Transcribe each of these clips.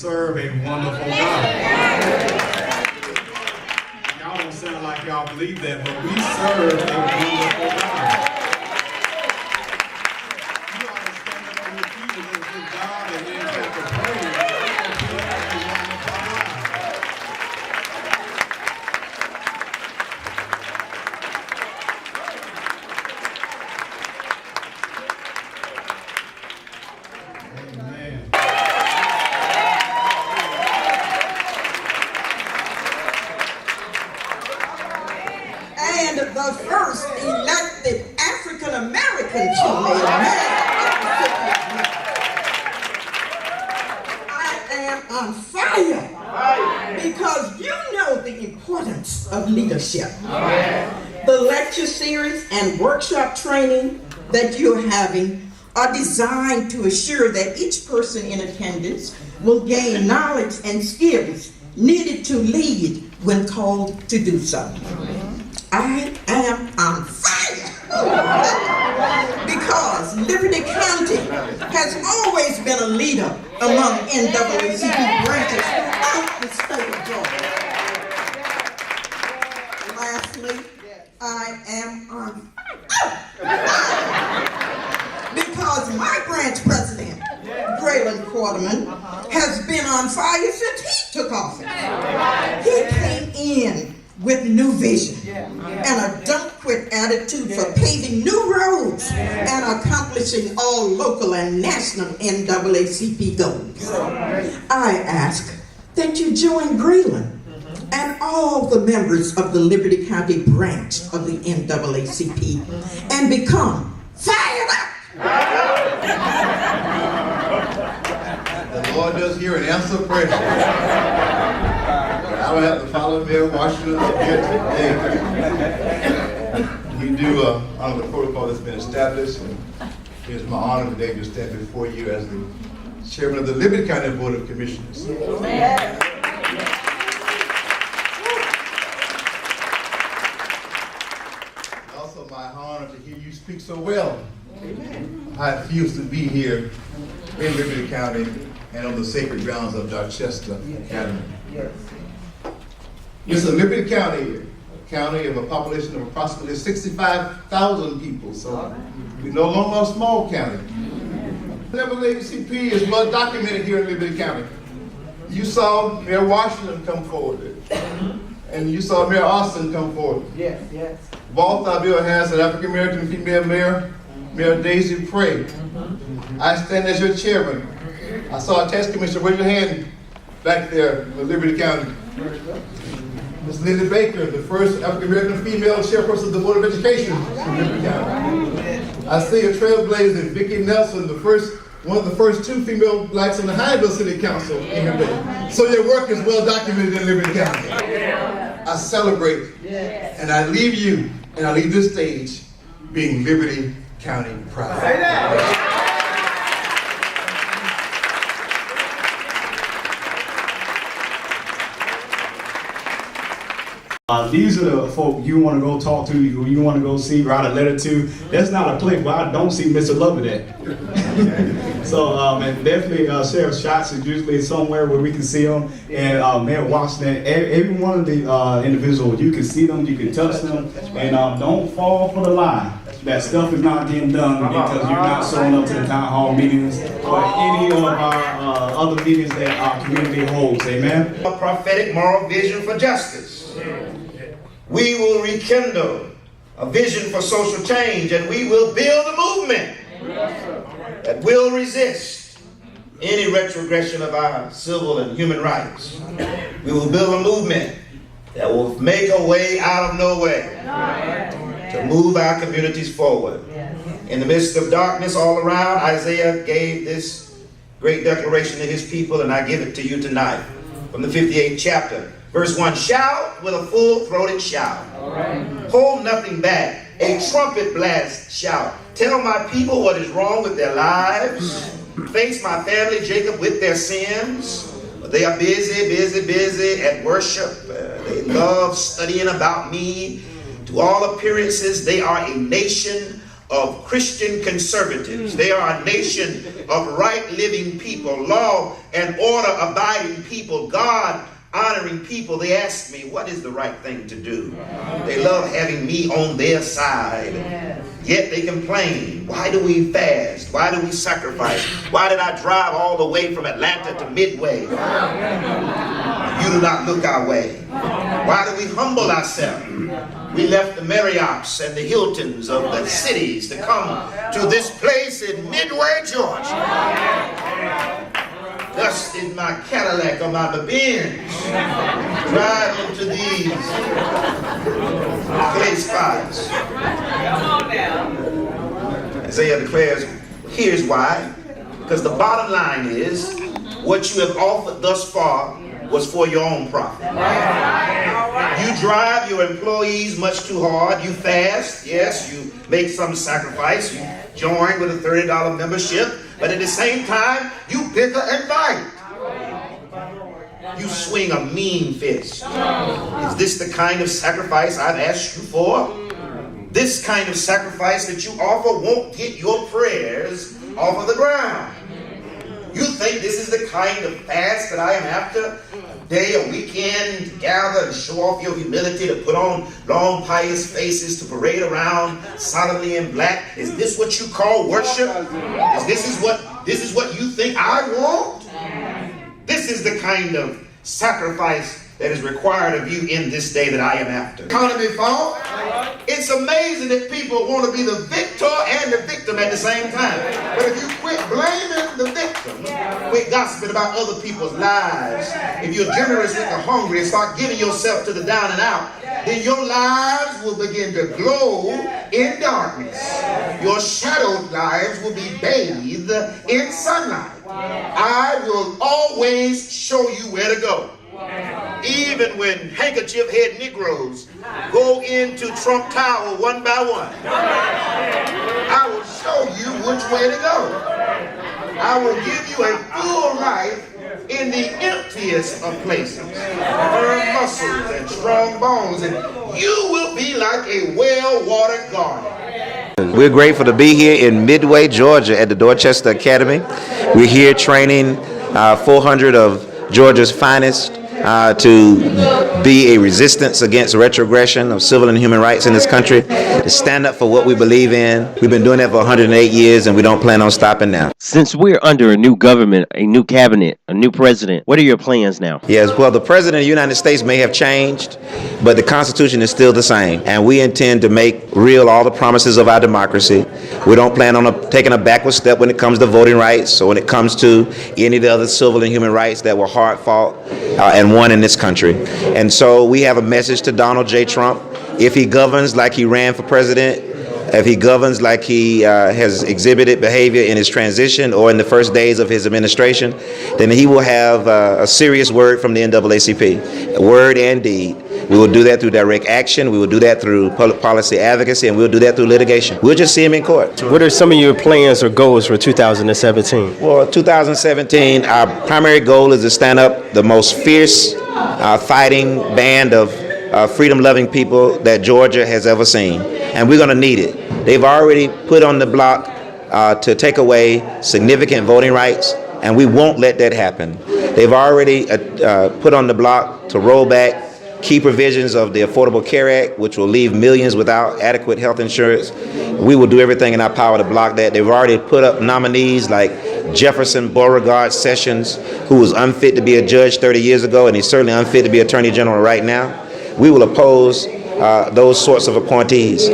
serve a wonderful God. Y'all don't sound like y'all believe that, but we serve a wonderful God. You ought to stand up on your feet and just give God and then have to praise. And the first elected African-American female mayor. I am on fire because you know the importance of leadership. The lecture series and workshop training that you're having are designed to assure that each person in attendance will gain knowledge and skills needed to lead when called to do so. I am on fire because Liberty County has always been a leader among NAACP branches throughout the state of Georgia. Lastly, I am on fire because my branch president, Braylon Quarterman, has been on fire since he took office. He came in with new vision and a don't quit attitude for paving new roads and accomplishing all local and national NAACP goals. I ask that you join Braylon and all the members of the Liberty County branch of the NAACP and become fired up. The Lord does hear and answer prayer. I will have to follow Mayor Washington up here today. You do honor the protocol that's been established. And it is my honor today to stand before you as the chairman of the Liberty County Board of Commissioners. Also my honor to hear you speak so well. How it feels to be here in Liberty County and on the sacred grounds of Dorchester Academy. It's a Liberty county of a population of approximately 65,000 people, so we're no longer a small county. NAACP is well documented here in Liberty County. You saw Mayor Washington come forward, and you saw Mayor Austin come forward. Yes. Balthamore has an African-American female mayor, Mayor Daisy Prey. I stand as your chairman. I saw a tax commissioner, raise your hand back there in Liberty County. Ms. Linda Baker, the first African-American female chairperson of the Board of Education in Liberty County. I see a trailblazer, Vicki Nelson, one of the first two female blacks on the Hyattville City Council in Liberty. So your work is well documented in Liberty County. I celebrate, and I leave you, and I leave this stage being Liberty County proud. These are the folk you want to go talk to, you want to go see, write a letter to. That's not a place where I don't see Mr. Lovett at. So, and definitely Sheriff Schatz is usually somewhere where we can see him. And Mayor Washington, every one of the individuals, you can see them, you can touch them. And don't fall for the lie that stuff is not getting done because you're not showing up to the town hall meetings or any of our other meetings that our community holds. Amen. A prophetic moral vision for justice. We will rekindle a vision for social change, and we will build a movement that will resist any retrogression of our civil and human rights. We will build a movement that will make a way out of no way to move our communities forward. In the midst of darkness all around, Isaiah gave this great declaration to his people, and I give it to you tonight from the 58th chapter. Verse 1, shout with a full-throated shout. Hold nothing back. A trumpet blast shout. Tell my people what is wrong with their lives. Face my family, Jacob, with their sins. They are busy at worship. They love studying about me. To all appearances, they are a nation of Christian conservatives. They are a nation of right living people, law and order abiding people, God honoring people. They ask me, what is the right thing to do? They love having me on their side. Yet they complain. Why do we fast? Why do we sacrifice? Why did I drive all the way from Atlanta to Midway? You do not look our way. Why do we humble ourselves? We left the Marriotts and the Hiltons of the cities to come to this place in Midway, Georgia. Dust in my Cadillac or my Benz, drive into these clay spots. Isaiah declares, here's why. Because the bottom line is, what you have offered thus far was for your own profit. You drive your employees much too hard. You fast. Yes, you make some sacrifice. You join with a $30 membership. But at the same time, you bicker and fight. You swing a mean fist. Is this the kind of sacrifice I've asked you for? This kind of sacrifice that you offer won't get your prayers off of the ground. You think this is the kind of fast that I am after? A day, a weekend to gather and show off your humility, to put on long pious faces, to parade around solemnly in black? Is this what you call worship? This is what you think I want? This is the kind of sacrifice that is required of you in this day that I am after. Economy fault. It's amazing that people want to be the victor and the victim at the same time. But if you quit blaming the victim, quit gossiping about other people's lives, if you're generous with the hungry and start giving yourself to the down and out, then your lives will begin to glow in darkness. Your shadowed lives will be bathed in sunlight. I will always show you where to go. Even when handkerchief head Negroes go into Trump Tower one by one, I will show you which way to go. I will give you a full life in the emptiest of places. Firm muscles and strong bones, and you will be like a well-watered garden. We're grateful to be here in Midway, Georgia at the Dorchester Academy. We're here training 400 of Georgia's finest to be a resistance against retrogression of civil and human rights in this country, to stand up for what we believe in. We've been doing that for 108 years, and we don't plan on stopping now. Since we're under a new government, a new cabinet, a new president, what are your plans now? Yes, well, the president of the United States may have changed, but the Constitution is still the same, and we intend to make real all the promises of our democracy. We don't plan on taking a backward step when it comes to voting rights or when it comes to any of the other civil and human rights that were hard fought and won in this country. And so we have a message to Donald J. Trump. If he governs like he ran for president, if he governs like he has exhibited behavior in his transition or in the first days of his administration, then he will have a serious word from the NAACP, word and deed. We will do that through direct action. We will do that through public policy advocacy, and we'll do that through litigation. We'll just see him in court. What are some of your plans or goals for 2017? Well, 2017, our primary goal is to stand up the most fierce fighting band of freedom-loving people that Georgia has ever seen, and we're going to need it. They've already put on the block to take away significant voting rights, and we won't let that happen. They've already put on the block to roll back key provisions of the Affordable Care Act, which will leave millions without adequate health insurance. We will do everything in our power to block that. They've already put up nominees like Jefferson Beauregard Sessions, who was unfit to be a judge 30 years ago, and he's certainly unfit to be Attorney General right now. We will oppose those sorts of appointees.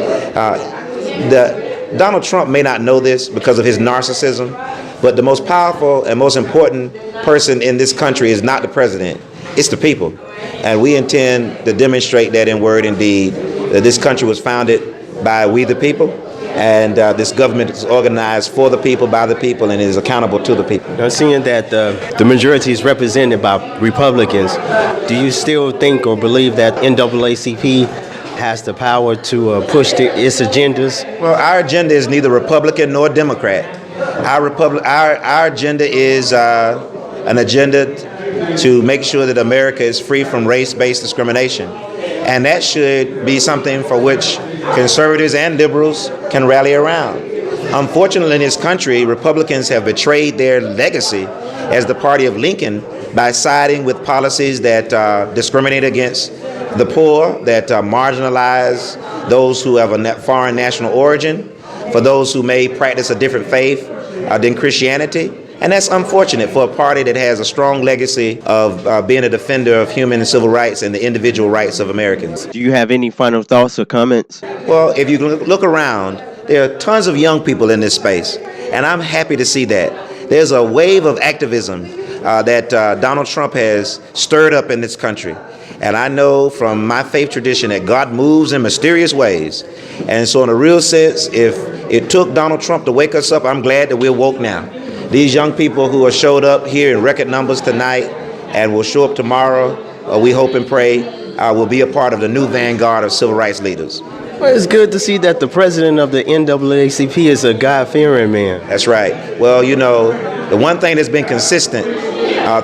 Donald Trump may not know this because of his narcissism, but the most powerful and most important person in this country is not the president, it's the people. And we intend to demonstrate that in word and deed, that this country was founded by we the people, and this government is organized for the people, by the people, and is accountable to the people. Now, seeing that the majority is represented by Republicans, do you still think or believe that NAACP has the power to push its agendas? Well, our agenda is neither Republican nor Democrat. Our agenda is an agenda to make sure that America is free from race-based discrimination. And that should be something for which conservatives and liberals can rally around. Unfortunately, in this country, Republicans have betrayed their legacy as the party of Lincoln by siding with policies that discriminate against the poor, that marginalize those who have a foreign national origin, for those who may practice a different faith than Christianity. And that's unfortunate for a party that has a strong legacy of being a defender of human and civil rights and the individual rights of Americans. Do you have any final thoughts or comments? Well, if you look around, there are tons of young people in this space, and I'm happy to see that. There's a wave of activism that Donald Trump has stirred up in this country. And I know from my faith tradition that God moves in mysterious ways. And so in a real sense, if it took Donald Trump to wake us up, I'm glad that we're woke now. These young people who have showed up here in record numbers tonight and will show up tomorrow, we hope and pray, will be a part of the new vanguard of civil rights leaders. Well, it's good to see that the president of the NAACP is a God-fearing man. That's right. Well, you know, the one thing that's been consistent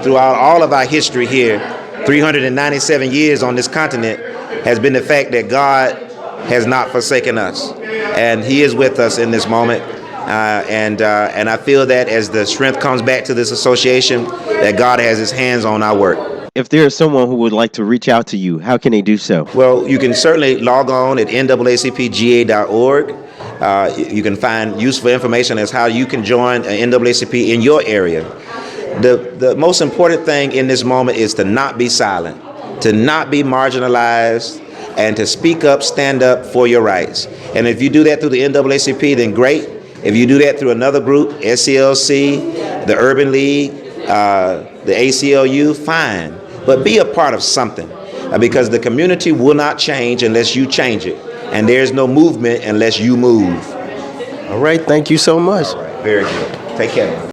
throughout all of our history here, 397 years on this continent, has been the fact that God has not forsaken us. And he is with us in this moment. And I feel that as the strength comes back to this association, that God has his hands on our work. If there is someone who would like to reach out to you, how can they do so? Well, you can certainly log on at naacpga.org. You can find useful information as how you can join NAACP in your area. The most important thing in this moment is to not be silent, to not be marginalized, and to speak up, stand up for your rights. And if you do that through the NAACP, then great. If you do that through another group, SCLC, the Urban League, the ACLU, fine. But be a part of something, because the community will not change unless you change it. And there's no movement unless you move. All right, thank you so much. Very good. Take care.